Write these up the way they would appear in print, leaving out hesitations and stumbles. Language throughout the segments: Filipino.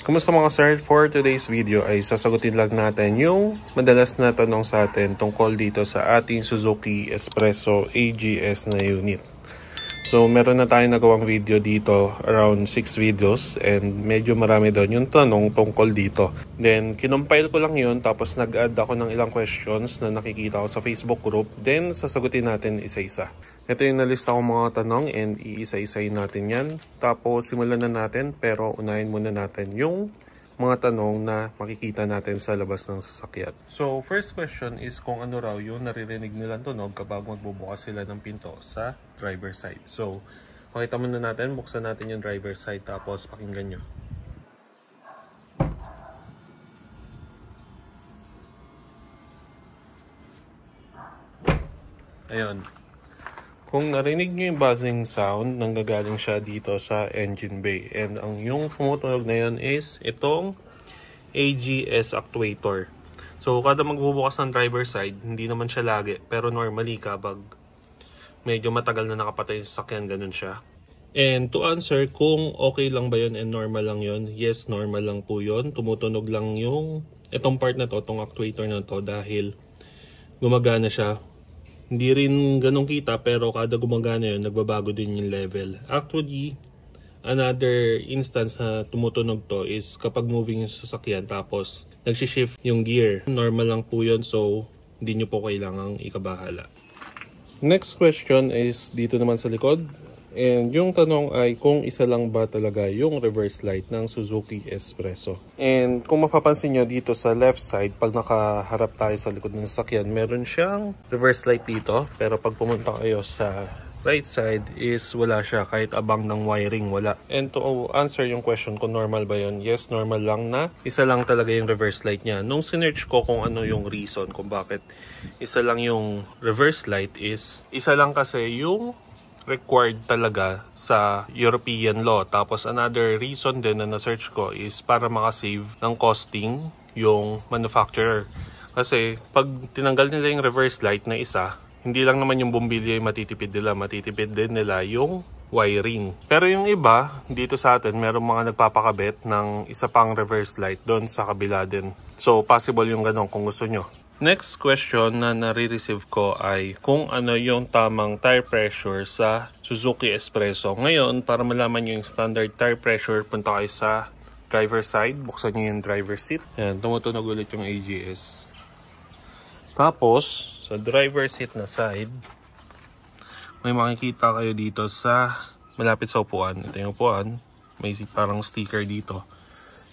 Kumusta mga sir? For today's video ay sasagutin lang natin yung madalas na tanong sa atin tungkol dito sa ating Suzuki Espresso AGS na unit. So meron na tayong nagawang video dito, around 6 videos, and medyo marami doon yung tanong tungkol dito. Then kinumpile ko lang yun, tapos nag-add ako ng ilang questions na nakikita ko sa Facebook group, then sasagutin natin isa-isa. Ito yung nalista kong mga tanong and iisa-isayin natin yan. Tapos simulan na natin, pero unahin muna natin yung mga tanong na makikita natin sa labas ng sasakyan. So, first question is kung ano raw yung naririnig nilang tunog kapag magbubukas sila ng pinto sa driver side. So, makita muna natin, buksan natin yung driver side tapos pakinggan nyo. Ayun. Kung narinig nyo yung buzzing sound, nanggagaling siya dito sa engine bay. And ang yung tumutunog na yun is itong AGS actuator. So, kada magbubukas ng driver side, hindi naman siya lagi. Pero normally, kapag medyo matagal na nakapatay yung sasakyan, ganun siya. And to answer kung okay lang ba yun and normal lang yun, yes, normal lang po yun. Tumutunog lang yung itong part na to, itong actuator na to, dahil gumagana siya. Hindi rin ganun kita, pero kada gumagana yun, nagbabago din yung level. Actually, another instance na tumutunog to is kapag moving yung sasakyan tapos nagsishift yung gear. Normal lang po yun, so hindi nyo po kailangang ikabahala. Next question is dito naman sa likod. And yung tanong ay kung isa lang ba talaga yung reverse light ng Suzuki Espresso. And kung mapapansin nyo dito sa left side, pag nakaharap tayo sa likod ng sasakyan, meron siyang reverse light dito. Pero pag pumunta kayo sa right side is wala siya, kahit abang ng wiring wala. And to answer yung question kung normal ba yun, yes, normal lang na isa lang talaga yung reverse light niya. Nung sinearch ko kung ano yung reason kung bakit isa lang yung reverse light is, isa lang kasi yung required talaga sa European law. Tapos another reason din na na-search ko is para makasave ng costing yung manufacturer. Kasi pag tinanggal nila yung reverse light na isa, hindi lang naman yung bumbilya yung matitipid nila, matitipid din nila yung wiring. Pero yung iba, dito sa atin, meron mga nagpapakabit ng isa pang reverse light doon sa kabila din. So, possible yung ganun kung gusto nyo. Next question na nare-receive ko ay kung ano yung tamang tire pressure sa Suzuki Espresso. Ngayon, para malaman nyo yung standard tire pressure, punta kayo sa driver side, buksan nyo yung driver seat. Ayan, tumutunog ulit yung AGS. Tapos, sa driver seat na side, may makikita kayo dito sa malapit sa upuan. Ito yung upuan. May parang sticker dito.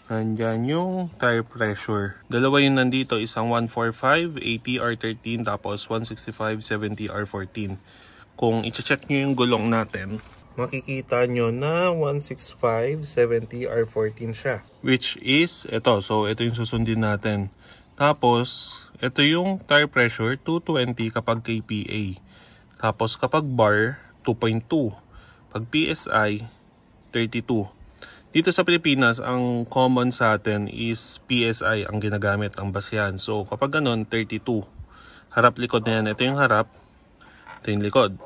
Nandyan yung tire pressure. Dalawa yung nandito. Isang 145, 80 R13, tapos 165, 70 R14. Kung i-check nyo yung gulong natin, makikita nyo na 165, 70 R14 siya. Which is, ito. So, ito yung susundin natin. Tapos, ito yung tire pressure, 220 kapag kPa. Tapos kapag bar, 2.2. Pag PSI, 32. Dito sa Pilipinas, ang common sa atin is PSI ang ginagamit, ang basehan. So kapag ganun, 32. Harap-likod na yan. Ito yung harap, ito yung likod.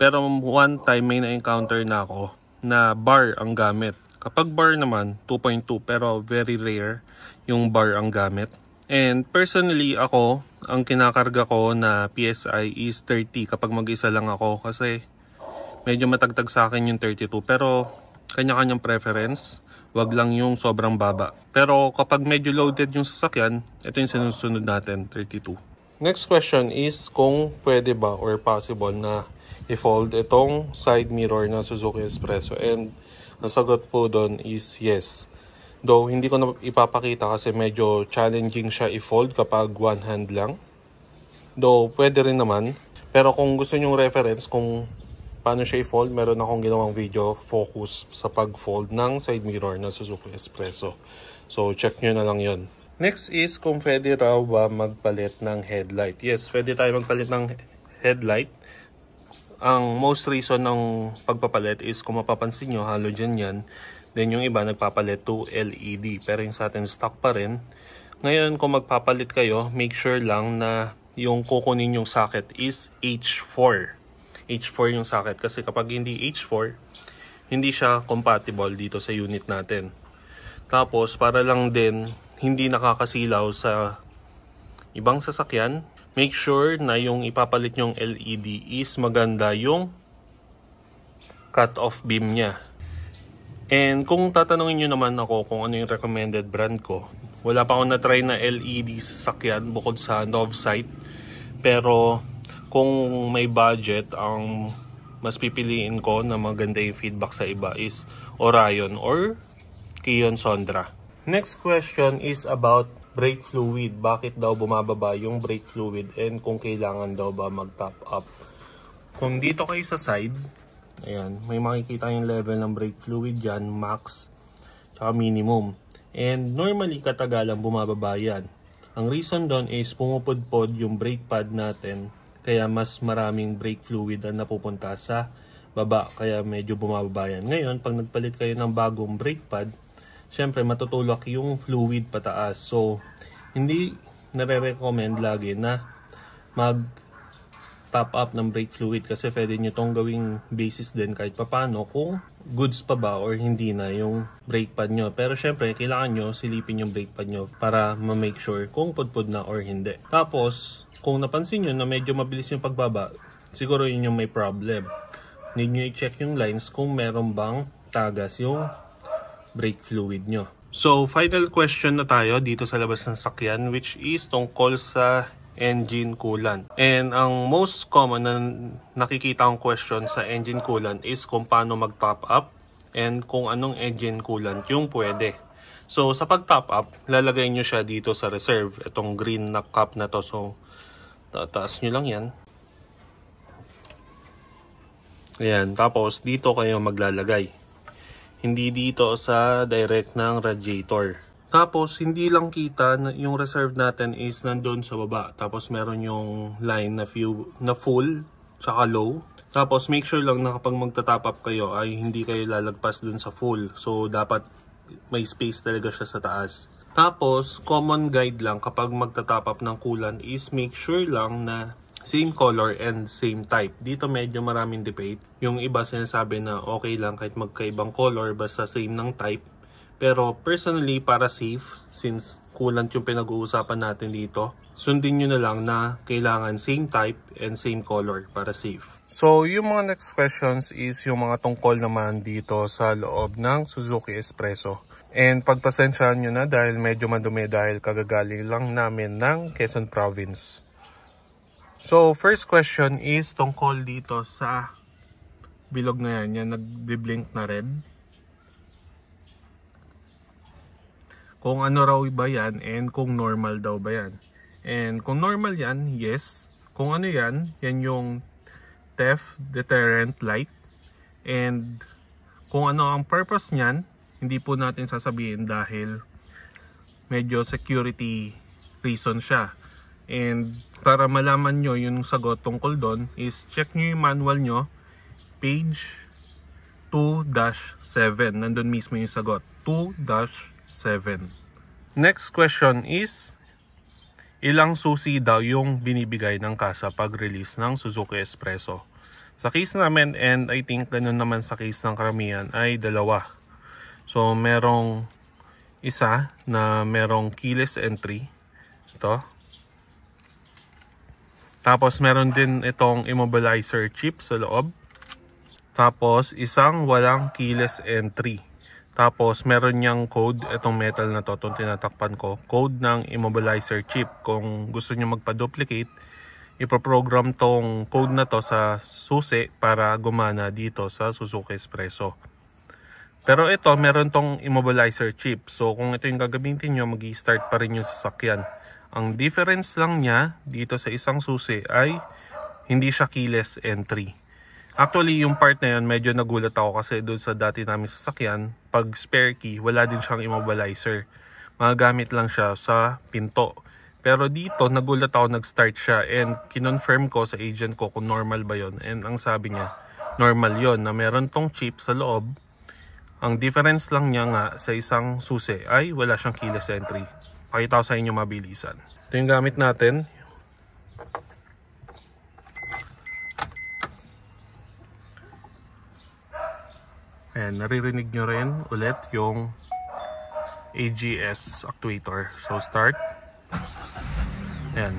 Pero one time may na-encounter na ako na bar ang gamit. Kapag bar naman, 2.2. Pero very rare yung bar ang gamit. And personally ako, ang kinakarga ko na PSI is 30 kapag mag-isa lang ako kasi medyo matagtag sa akin yung 32. Pero kanya-kanyang preference, wag lang yung sobrang baba. Pero kapag medyo loaded yung sasakyan, ito yung sinusunod natin, 32. Next question is kung pwede ba or possible na i-fold itong side mirror na Suzuki Espresso. And ang sagot po doon is yes. Though hindi ko na ipapakita kasi medyo challenging siya i-fold kapag one hand lang. Though pwede rin naman. Pero kung gusto nyong reference kung paano siya i-fold, meron akong ginawang video focus sa pag-fold ng side mirror na Suzuki Espresso. So check nyo na lang yon. Next is kung pwede raw ba magpalit ng headlight. Yes, pwede tayo magpalit ng headlight. Ang most reason ng pagpapalit is kung mapapansin nyo, halogen yan. Then yung iba nagpapalit to LED. Pero yung sa atin stock pa rin. Ngayon kung magpapalit kayo, make sure lang na yung kukunin yung socket is H4. H4 yung socket kasi kapag hindi H4, hindi siya compatible dito sa unit natin. Tapos para lang din hindi nakakasilaw sa ibang sasakyan, make sure na yung ipapalit yung LED is maganda yung cut-off beam niya. And kung tatanungin nyo naman ako kung ano yung recommended brand ko, wala pa akong na-try na LED sa sasakyan bukod sa Novsight. Pero kung may budget, ang mas pipiliin ko na maganda yung feedback sa iba is Orion or Kion Sondra. Next question is about brake fluid. Bakit daw bumababa yung brake fluid and kung kailangan daw ba mag-top up? Kung dito kayo sa side, ayan, may makikita yung level ng brake fluid dyan, max, tsaka minimum. And normally, katagalan bumababa yan. Ang reason doon is pumupudpod yung brake pad natin, kaya mas maraming brake fluid ang napupunta sa baba, kaya medyo bumababa yan. Ngayon, pag nagpalit kayo ng bagong brake pad, syempre matutulak yung fluid pataas. So, hindi nare-recommend lagi na mag-top up ng brake fluid kasi pwede nyo itong gawing basis din kahit papano kung goods pa ba or hindi na yung brake pad nyo. Pero syempre, kailangan nyo silipin yung brake pad nyo para ma-make sure kung pudpud na or hindi. Tapos, kung napansin nyo na medyo mabilis yung pagbaba, siguro yun yung may problem. Need nyo i-check yung lines kung meron bang tagas yung brake fluid nyo. So, final question na tayo dito sa labas ng sakyan, which is tungkol sa engine coolant. And ang most common na nakikita kong question sa engine coolant is kung paano mag-top up and kung anong engine coolant yung pwede. So, sa pag-top up, lalagay nyo siya dito sa reserve. Itong green na cup na to. So, tataas nyo lang yan. Ayan. Tapos, dito kayo maglalagay. Hindi dito sa direct ng radiator. Tapos, hindi lang kita na yung reserve natin is nandun sa baba. Tapos, meron yung line na full, tsaka low. Tapos, make sure lang na kapag magta-top up kayo ay hindi kayo lalagpas dun sa full. So, dapat may space talaga siya sa taas. Tapos, common guide lang kapag magta-top up ng coolant is make sure lang na same color and same type. Dito medyo maraming debate. Yung iba sinasabi na okay lang kahit magkaibang color basta same ng type. Pero personally, para safe, since coolant yung pinag-uusapan natin dito, sundin nyo na lang na kailangan same type and same color para safe. So, yung mga next questions is yung mga tungkol naman dito sa loob ng Suzuki Espresso. And pagpasensyahan nyo na dahil medyo madumi dahil kagagaling lang namin ng Quezon Province. So, first question is tungkol dito sa bilog na yan. Yan, nag-blink na red. Kung ano raw ba yan and kung normal daw ba yan. And kung normal yan, yes. Kung ano yan, yan yung theft deterrent light. And kung ano ang purpose niyan, hindi po natin sasabihin dahil medyo security reason siya. And para malaman nyo yung sagot tungkol doon is check nyo yung manual nyo, page 2-7. Nandun mismo yung sagot, 2-7. Next question is, ilang susi daw yung binibigay ng kasa pag-release ng Suzuki Espresso? Sa case namin, and I think ganun naman sa case ng karamihan, ay 2. So, merong isa na merong keyless entry. Ito. Tapos, meron din itong immobilizer chip sa loob. Tapos, isang walang keyless entry. Tapos, meron niyang code, itong metal na to, itong tinatakpan ko, code ng immobilizer chip. Kung gusto niyo magpa-duplicate, ipoprogram tong code na to sa susi para gumana dito sa Suzuki Espresso. Pero ito, meron tong immobilizer chip. So, kung ito yung gagamitin nyo, mag-i-start pa rin yung sasakyan. Ang difference lang niya dito sa isang susi ay hindi siya keyless entry. Actually, yung part na yun, medyo nagulat ako kasi doon sa dati namin sasakyan, pag spare key, wala din siyang immobilizer. Magagamit lang siya sa pinto. Pero dito, nagulat ako, nag-start siya and kinonfirm ko sa agent ko kung normal ba yon. And ang sabi niya, normal yon na meron tong chip sa loob. Ang difference lang niya nga sa isang susi ay wala siyang keyless entry. Pakita ko sa inyo mabilisan. Ito yung gamit natin. Ayan, naririnig nyo rin ulit yung AGS actuator. So start. Ayan.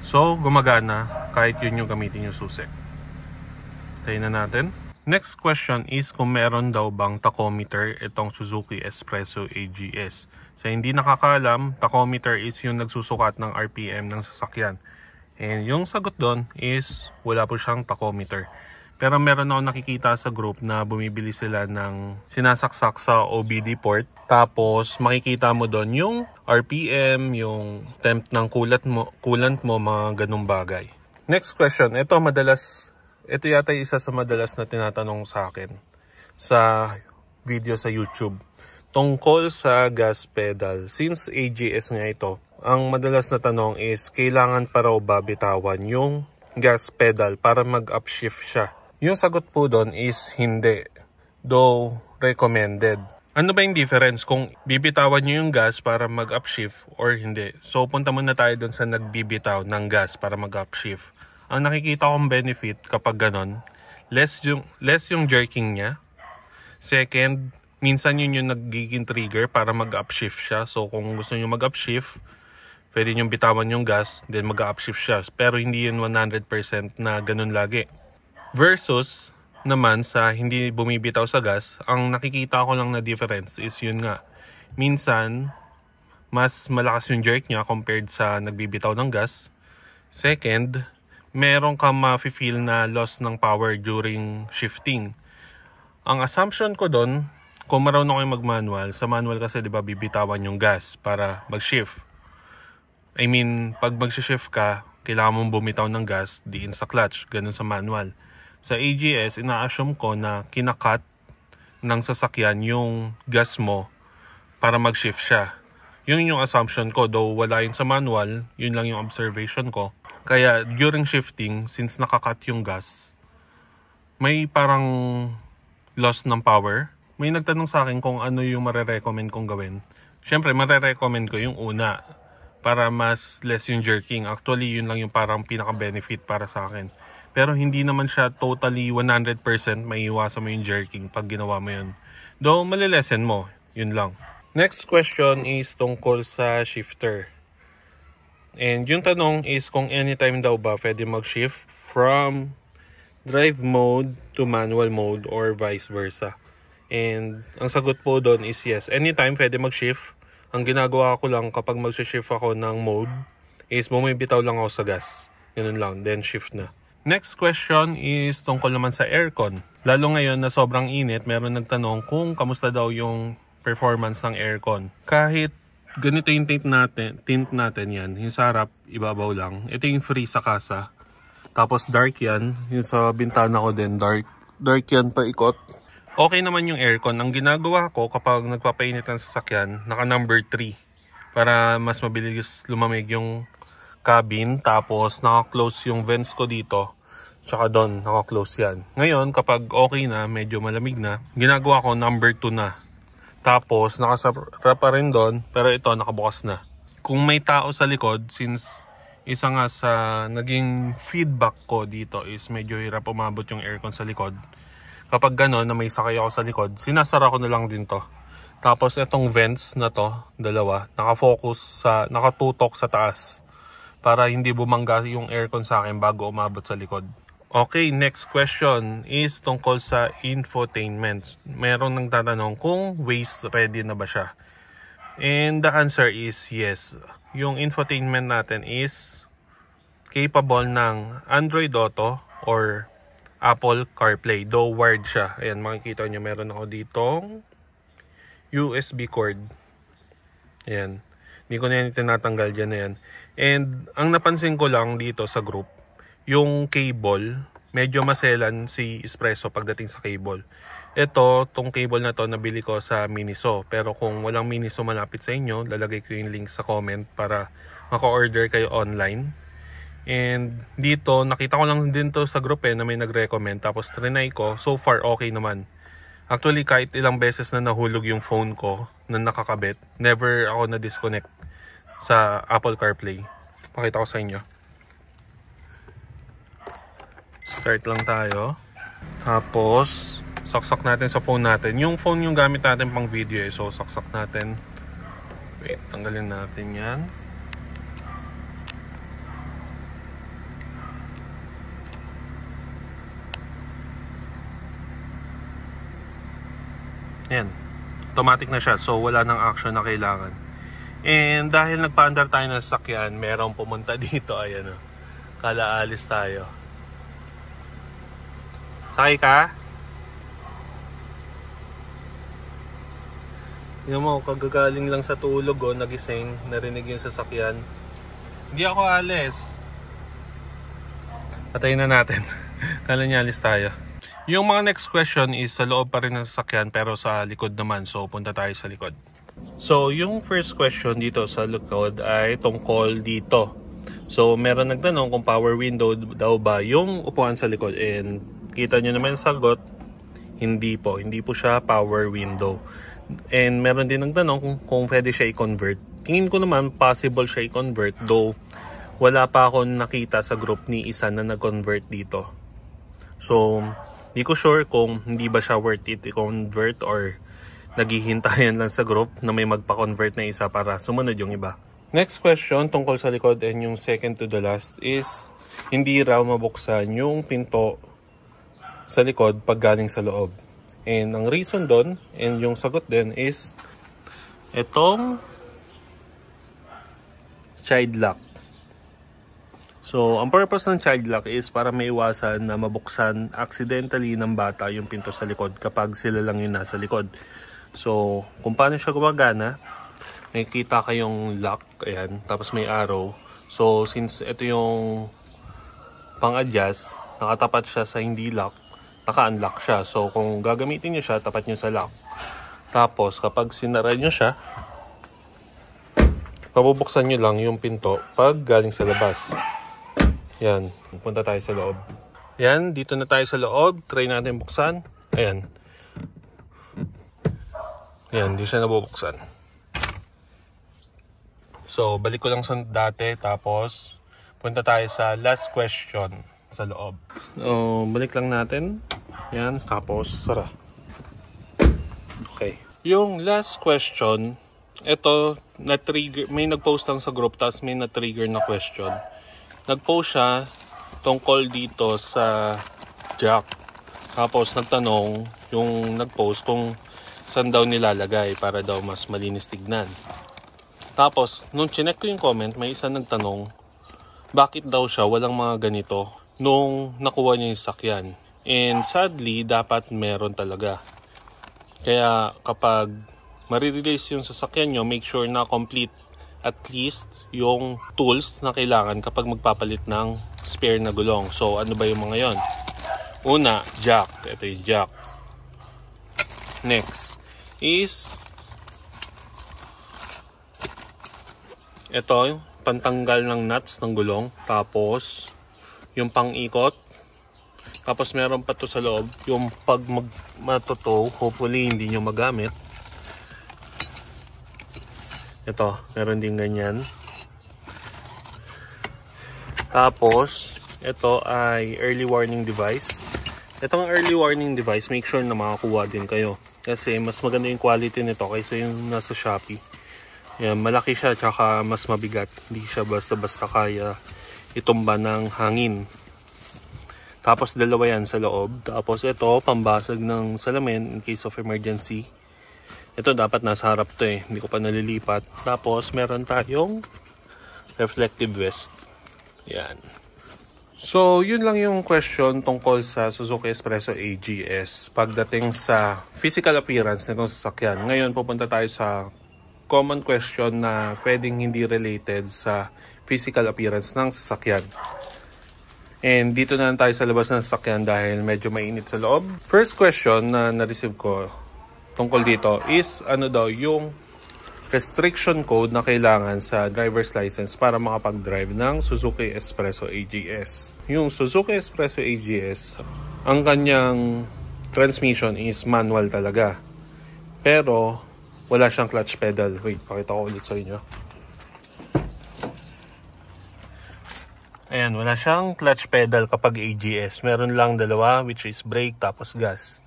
So gumagana kahit yun yung gamitin yung susi. Tayo na natin. Next question is kung meron daw bang tachometer itong Suzuki Espresso AGS. Sa hindi nakakaalam, tachometer is yung nagsusukat ng RPM ng sasakyan. And yung sagot doon is wala po siyang tachometer. Pero meron ako nakikita sa group na bumibili sila ng sinasaksak sa OBD port. Tapos makikita mo doon yung RPM, yung temp ng coolant mo, mga ganung bagay. Next question, ito yata isa sa madalas na tinatanong sa akin sa video sa YouTube. Tungkol sa gas pedal. Since AGS nga ito, ang madalas na tanong is kailangan pa raw ba bitawan yung gas pedal para mag-upshift siya? Yung sagot po doon is hindi. Though recommended. Ano ba yung difference kung bibitawan nyo yung gas para mag-upshift or hindi? So punta muna tayo doon sa nagbibitaw ng gas para mag-upshift. Ang nakikita kong benefit kapag ganon, less yung jerking niya. Second, minsan yun yung nagiging trigger para mag-upshift siya. So kung gusto nyo mag-upshift, pwede nyo bitawan yung gas, then mag-upshift siya. Pero hindi yun 100% na ganon lagi. Versus naman sa hindi bumibitaw sa gas, ang nakikita ko lang na difference is yun nga. Minsan, mas malakas yung jerk niya compared sa nagbibitaw ng gas. Second, meron ka ma-feel na loss ng power during shifting. Ang assumption ko doon, kung marunong kayo mag-manual, sa manual kasi 'di ba bibitawan yung gas para mag-shift. I mean, pag mag-shift ka, kailangan mong bumitaw ng gas, diin sa clutch, ganun sa manual. Sa AGS, ina-assume ko na kinakat ng sasakyan yung gas mo para mag-shift siya. Yun yung assumption ko, though wala yun sa manual, yun lang yung observation ko. Kaya during shifting, since nakakat yung gas, may parang loss ng power. May nagtanong sa akin kung ano yung marirecommend kong gawin. Siyempre, marirecommend ko yung una para mas less yung jerking. Actually, yun lang yung parang pinaka-benefit para sa akin. Pero hindi naman siya totally 100% maiiwasan mo yung jerking pag ginawa mo yun. Though, malilesen mo. Yun lang. Next question is tungkol sa shifter. And yung tanong is kung anytime daw ba pwede mag-shift from drive mode to manual mode or vice versa. And ang sagot po doon is yes. Anytime pwede mag-shift. Ang ginagawa ko lang kapag mag-shift ako ng mode is bumibitaw lang ako sa gas. Ganun lang. Then shift na. Next question is tungkol naman sa aircon. Lalo ngayon na sobrang init, meron nagtanong kung kamusta daw yung performance ng aircon. Kahit ganito yung tint natin yan. Yung sa harap, ibabaw lang. Ito yung free sa kasa. Tapos dark yan. Yung sa bintana ko din, dark. Dark yan pa ikot. Okay naman yung aircon. Ang ginagawa ko kapag nagpapainit ang sasakyan, naka number 3. Para mas mabilis lumamig yung cabin. Tapos naka-close yung vents ko dito. Tsaka doon, naka-close yan. Ngayon, kapag okay na, medyo malamig na, ginagawa ko number 2 na. Tapos, nakasara pa rin doon, pero ito, nakabukas na. Kung may tao sa likod, since isa nga sa naging feedback ko dito is medyo hirap umabot yung aircon sa likod. Kapag gano'n na may sakay ako sa likod, sinasara ko na lang din to. Tapos, itong vents na to, dalawa, nakatutok sa taas. Para hindi bumangga yung aircon sa akin bago umabot sa likod. Okay, next question is tungkol sa infotainment. Meron nang tatanong kung Waze ready na ba siya. And the answer is yes. Yung infotainment natin is capable ng Android Auto or Apple CarPlay. Though wired siya. Ayan, makikita nyo meron ako ditong USB cord. Ayan. Hindi ko na yan tinatanggal dyan na yan. And ang napansin ko lang dito sa group, yung cable, medyo maselan si Espresso pagdating sa cable. Ito, tong cable na to, nabili ko sa Miniso. Pero kung walang Miniso malapit sa inyo, lalagay ko yung link sa comment para maka-order kayo online. And dito, nakita ko lang din to sa group na may nag-recommend. Tapos trinay ko, so far okay naman. Actually, kahit ilang beses na nahulog yung phone ko na nakakabit, never ako na-disconnect sa Apple CarPlay. Pakita ko sa inyo. Start lang tayo. Tapos, saksak natin sa phone natin. Yung phone yung gamit natin pang video so saksak natin. Wait, tanggalin natin yan. Yan. Automatic na siya. So, wala nang action na kailangan. And dahil nagpa-under tayo ng sasakyan, merong pumunta dito. Ayan o. Kala alis tayo. Sakay ka? Tingnan mo, kagagaling lang sa tulog o, nagising, narinig yung sasakyan. Hindi ako alis. Patayin na natin. Kala niya alis tayo. Yung mga next question is sa loob pa rin ng sasakyan pero sa likod naman. So, punta tayo sa likod. So, yung first question dito sa likod ay tungkol dito. So, meron nagtanong kung power window daw ba yung upuan sa likod. And kita nyo naman yung sagot, hindi po. Hindi po siya power window. And meron din nagtanong kung pwede siya i-convert. Tingin ko naman possible siya i-convert. Though, wala pa akong nakita sa group ni isa na nag-convert dito. So, hindi ko sure kung hindi ba siya worth it i-convert or naghihintayan lang sa group na may magpa-convert na isa para sumunod yung iba. Next question tungkol sa likod and yung second to the last is hindi raw mabuksan yung pinto sa likod pag galing sa loob. And ang reason doon and yung sagot din is itong child lock. So, ang purpose ng child lock is para maiwasan na mabuksan accidentally ng bata yung pinto sa likod kapag sila lang yung nasa likod. So, kung paano siya gumagana, may kita kayong lock, ayan, tapos may arrow. So, since ito yung pang-adjust, nakatapat siya sa hindi lock, naka-unlock siya. So, kung gagamitin nyo siya, tapat nyo sa lock. Tapos, kapag sinara nyo siya, pabubuksan nyo lang yung pinto pag galing sa labas. Yan, punta tayo sa loob. Yan, dito na tayo sa loob. Try natin buksan. Ayan. Yan, di siya nabubuksan. So, balik ko lang sa dati. Tapos, punta tayo sa last question sa loob. So, balik lang natin. Yan, tapos, sara. Okay. Yung last question, ito, na-trigger, may nag-post lang sa group, tapos may na-trigger na question. Nag-post siya tungkol dito sa jack. Tapos nagtanong yung nag-post kung saan daw nilalagay para daw mas malinis tignan. Tapos nung chinek ko yung comment, may isa nagtanong bakit daw siya walang mga ganito nung nakuha niya yung sakyan. And sadly, dapat meron talaga. Kaya kapag marirelease yung sasakyan nyo, make sure na complete at least yung tools na kailangan kapag magpapalit ng spare na gulong. So, ano ba yung mga yon? Una, jack. Ito yung jack. Next is ito, pantanggal ng nuts ng gulong. Tapos, yung pang-ikot. Tapos, meron pa to sa loob. Yung pag matutow, hopefully hindi nyo magamit. Ito, meron din ganyan. Tapos, ito ay early warning device. Itong early warning device, make sure na makakuha din kayo. Kasi mas maganda yung quality nito kaysa yung nasa Shopee. Yan, malaki siya, tsaka mas mabigat. Hindi siya basta-basta kaya itumba ng hangin. Tapos, dalawa yan sa loob. Tapos, ito, pambasag ng salamin in case of emergency. Ito dapat nasa harap to eh. Hindi ko pa nalilipat. Tapos meron tayong reflective vest. Yan. So yun lang yung question tungkol sa Suzuki Espresso AGS pagdating sa physical appearance nitong sasakyan. Ngayon pupunta tayo sa common question na pwedeng hindi related sa physical appearance ng sasakyan. And dito na tayo sa labas ng sasakyan dahil medyo mainit sa loob. First question na na-receive ko tungkol dito is ano daw yung restriction code na kailangan sa driver's license para makapag-drive ng Suzuki Espresso AGS. Yung Suzuki Espresso AGS, ang kanyang transmission is manual talaga. Pero wala siyang clutch pedal. Wait, pakita ko ulit sa inyo. Ayan, wala siyang clutch pedal kapag AGS. Meron lang dalawa which is brake tapos gas.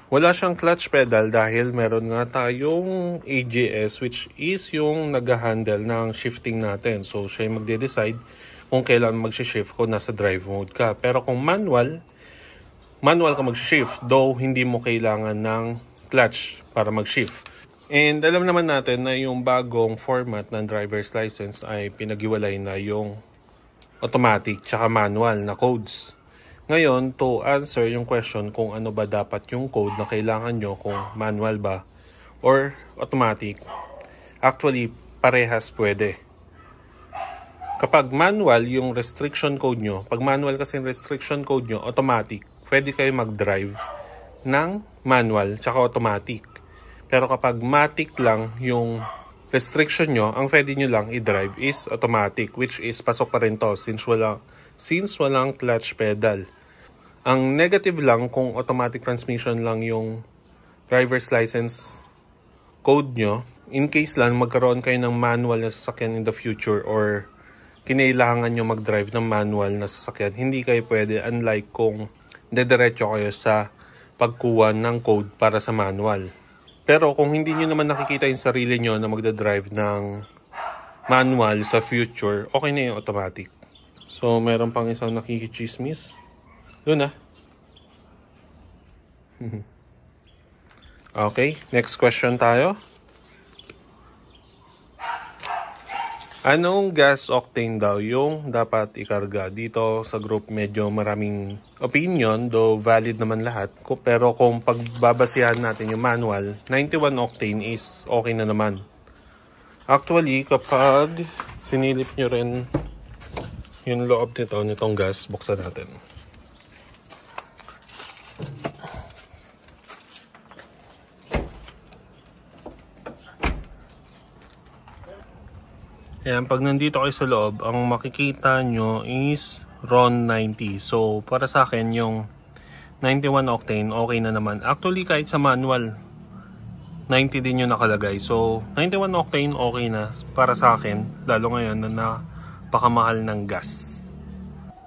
Wala siyang clutch pedal dahil meron nga tayong AGS which is yung nag-handle ng shifting natin. So siya yung magde-decide kung kailan mag-shift kung nasa drive mode ka. Pero kung manual ka mag-shift, though hindi mo kailangan ng clutch para mag-shift. And alam naman natin na yung bagong format ng driver's license ay pinag-iwalay na yung automatic tsaka manual na codes. Ngayon, to answer yung question kung ano ba dapat yung code na kailangan nyo, kung manual ba or automatic, actually, parehas pwede. Kapag manual yung restriction code nyo, pag manual kasi yung restriction code nyo, automatic, pwede kayo mag-drive ng manual tsaka automatic. Pero kapag matic lang yung restriction nyo, ang pwede nyo lang i-drive is automatic, which is pasok pa rin to since walang clutch pedal. Ang negative lang kung automatic transmission lang yung driver's license code nyo, in case lang magkaroon kayo ng manual na sasakyan in the future or kinailangan nyo mag-drive ng manual na sasakyan, hindi kayo pwede, unlike kung dediretso kayo sa pagkuha ng code para sa manual. Pero kung hindi nyo naman nakikita yung sarili nyo na magdadrive ng manual sa future, okay na yung automatic. So, meron pang isang nakikichismis. Doon na. Okay, next question tayo. Anong gas octane daw yung dapat ikarga? Dito sa group medyo maraming opinion, though valid naman lahat. Pero kung pagbabasihan natin yung manual, 91 octane is okay na naman. Actually, kapag sinilip nyo rin yung loob nitong gas, buksan natin. Ayan, pag nandito kayo sa loob, ang makikita nyo is RON 90. So, para sa akin, yung 91 octane, okay na naman. Actually, kahit sa manual, 90 din yung nakalagay. So, 91 octane, okay na para sa akin. Lalo ngayon na napakamahal ng gas.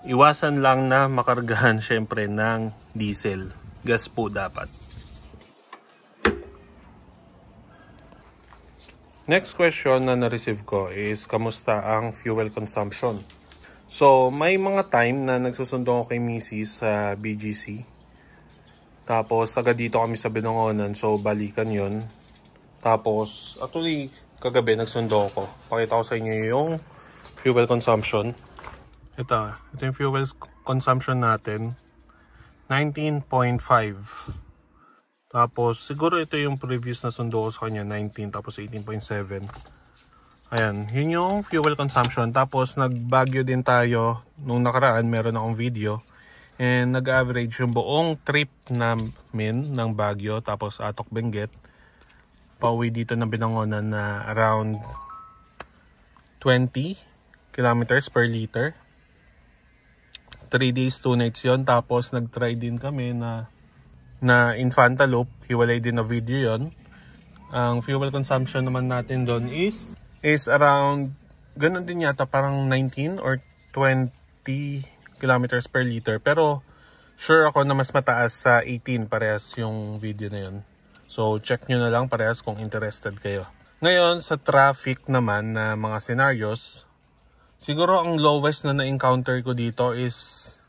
Iwasan lang na makargahan syempre ng diesel. Gas po dapat. Next question na na-receive ko is, kamusta ang fuel consumption? So, may mga time na nagsusundo ko kay Mrs. sa BGC. Tapos, agad dito kami sa Binangonan. So, balikan yon. Tapos, actually, kagabi nagsundo ko. Pakita ko sa inyo yung fuel consumption. Ito yung fuel consumption natin. 19.5. Tapos, siguro ito yung previous na sundo ko sa kanya, 19, tapos 18.7. Ayan, yun yung fuel consumption. Tapos, nagbagyo din tayo. Nung nakaraan, meron akong video. And nag-average yung buong trip namin ng Baguio, tapos Atok Benguet. Pauwi dito ng Binangonan na around 20 kilometers per liter. 3 days, 2 nights yon. Tapos, nag-try din kami na Infanta Loop, hiwalay din na video yon. Ang fuel consumption naman natin doon is around, ganun din yata, parang 19 or 20 kilometers per liter. Pero sure ako na mas mataas sa 18, parehas yung video na yun. So check nyo na lang parehas kung interested kayo. Ngayon sa traffic naman na mga scenarios, siguro ang lowest na na-encounter ko dito is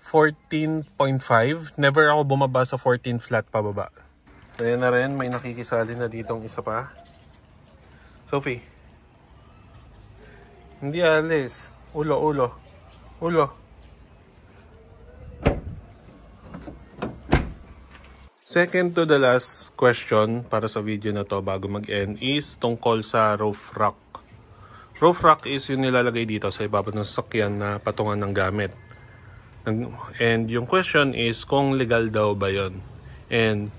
14.5. Never ako bumaba sa 14 flat pababa. Kaya na rin, may nakikisali na ditong isa pa. Sophie. Hindi alis. Ulo. Second to the last question para sa video na to bago mag-end is tungkol sa roof rack. Roof rack is yung nilalagay dito sa ibabaw ng sasakyan na patungan ng gamit. And yung question is kung legal daw ba yon. And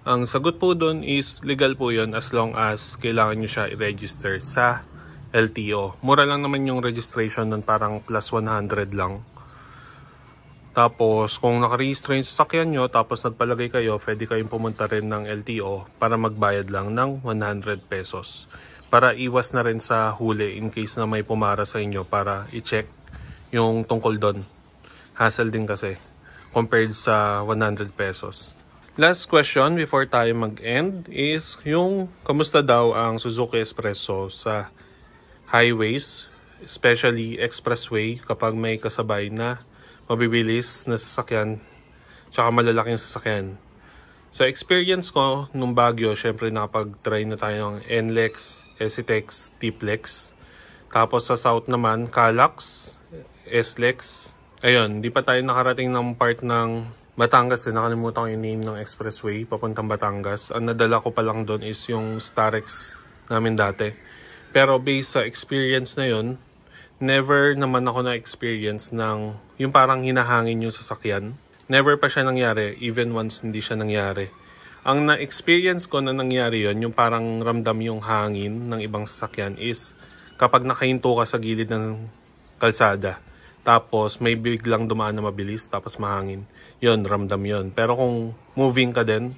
ang sagot po doon is legal po yon as long as kailangan nyo siya i-register sa LTO. Mura lang naman yung registration doon, parang plus 100 lang. Tapos kung nakaregister yung sasakyan nyo tapos nagpalagay kayo, pwede kayong pumunta rin ng LTO para magbayad lang ng 100 pesos. Para iwas na rin sa huli in case na may pumara sa inyo para i-check yung tungkol doon. Hassle din kasi. compared sa 100 pesos. Last question before tayo mag-end is yung kamusta daw ang Suzuki Espresso sa highways, especially expressway kapag may kasabay na mabibilis na sasakyan tsaka malalaking sasakyan. Sa experience ko nung Baguio, syempre nakapag-try na tayo ng NLEX, SCTEX, TPLEX. Tapos sa South naman, CALAX, SLEX. Ayun, di pa tayo nakarating ng part ng Batangas. Nakalimutan ko yung name ng expressway papuntang Batangas. Ang nadala ko pa lang doon is yung Starex namin dati. Pero based sa experience na yun, never naman ako na-experience ng yung parang hinahangin yung sasakyan. Never pa siya nangyari, even once hindi siya nangyari. Ang na-experience ko na nangyari yun, yung parang ramdam yung hangin ng ibang sasakyan is kapag nakahinto ka sa gilid ng kalsada. Tapos may biglang dumaan na mabilis, tapos mahangin. Yun, ramdam yun. Pero kung moving ka din,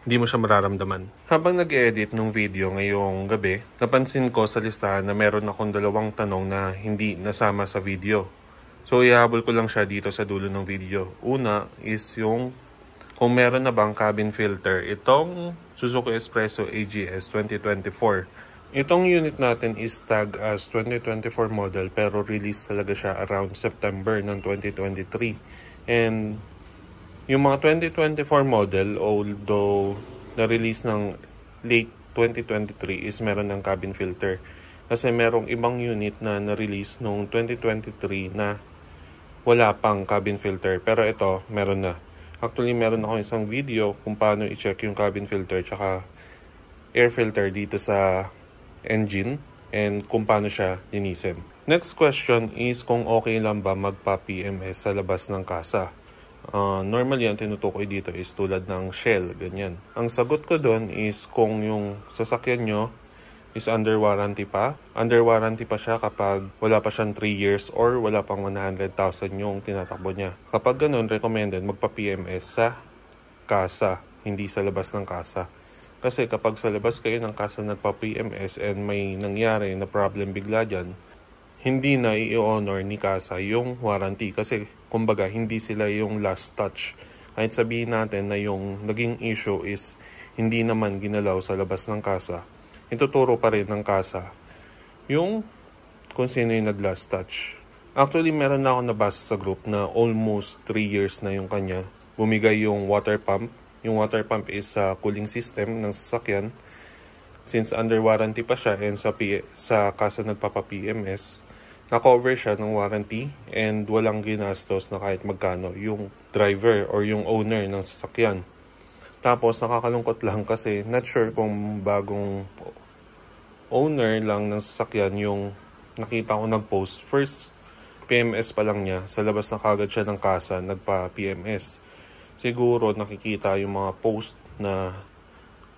hindi mo siya mararamdaman. Habang nag-edit ng video ngayong gabi, napansin ko sa listahan na meron akong 2 tanong na hindi nasama sa video. So, ihabol ko lang siya dito sa dulo ng video. Una is yung kung meron na bang cabin filter itong Suzuki Espresso AGS 2024. Itong unit natin is tag as 2024 model pero release talaga siya around September ng 2023. And yung mga 2024 model, although na-release ng late 2023 is meron ng cabin filter. Kasi merong ibang unit na na-release noong 2023 na wala pang cabin filter. Pero ito, meron na. Actually, meron ako isang video kung paano i-check yung cabin filter tsaka air filter dito sa engine and kung paano siya linisin. Next question is kung okay lang ba magpa-PMS sa labas ng kasa. Normally, ang tinutukoy dito is tulad ng Shell, ganyan. Ang sagot ko doon is kung yung sasakyan nyo is under warranty pa. Under warranty pa siya kapag wala pa siyang 3 years or wala pang 100,000 yung tinatakbo niya. Kapag ganun, recommended magpa-PMS sa kasa, hindi sa labas ng kasa. Kasi kapag sa labas kayo ng kasa nagpa-PMS and may nangyari na problem bigla dyan, hindi na i-honor ni kasa yung warranty. Kasi kumbaga hindi sila yung last touch. Kahit sabihin natin na yung naging issue is hindi naman ginalaw sa labas ng kasa, ituturo pa rin ng kasa yung kung sino yung nag-last touch. Actually, meron na ako nabasa sa group na almost 3 years na yung kanya. Bumigay yung water pump. Yung water pump is sa cooling system ng sasakyan. Since under warranty pa siya and sa kasa nagpapa-PMS, na-cover siya ng warranty and walang ginastos na kahit magkano yung driver or yung owner ng sasakyan. Tapos nakakalungkot lang kasi not sure kung bagong owner lang ng sasakyan yung nakita ko nag-post. First PMS pa lang niya, sa labas na kagad siya ng kasa, nagpa-PMS. Siguro nakikita yung mga post na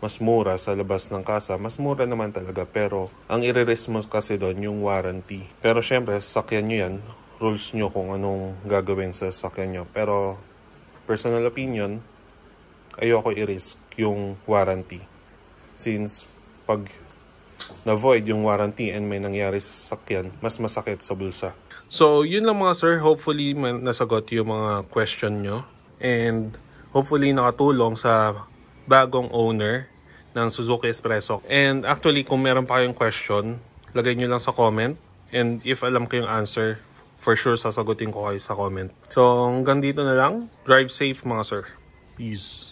mas mura sa labas ng kasa. Mas mura naman talaga pero ang i-risk mo kasi doon yung warranty. Pero syempre, sasakyan nyo yan. Rules nyo kung anong gagawin sa sasakyan nyo. Pero personal opinion, ayoko i-risk yung warranty. Since pag na-void yung warranty and may nangyari sa sasakyan, mas masakit sa bulsa. So, yun lang mga sir. Hopefully, nasagot yung mga question nyo. And hopefully nakatulong sa bagong owner ng Suzuki Espresso. And actually, kung meron pa kayong question, lagay nyo lang sa comment. And if alam ko yung answer, for sure sasagutin ko kayo sa comment. So hanggang dito na lang. Drive safe mga sir. Peace.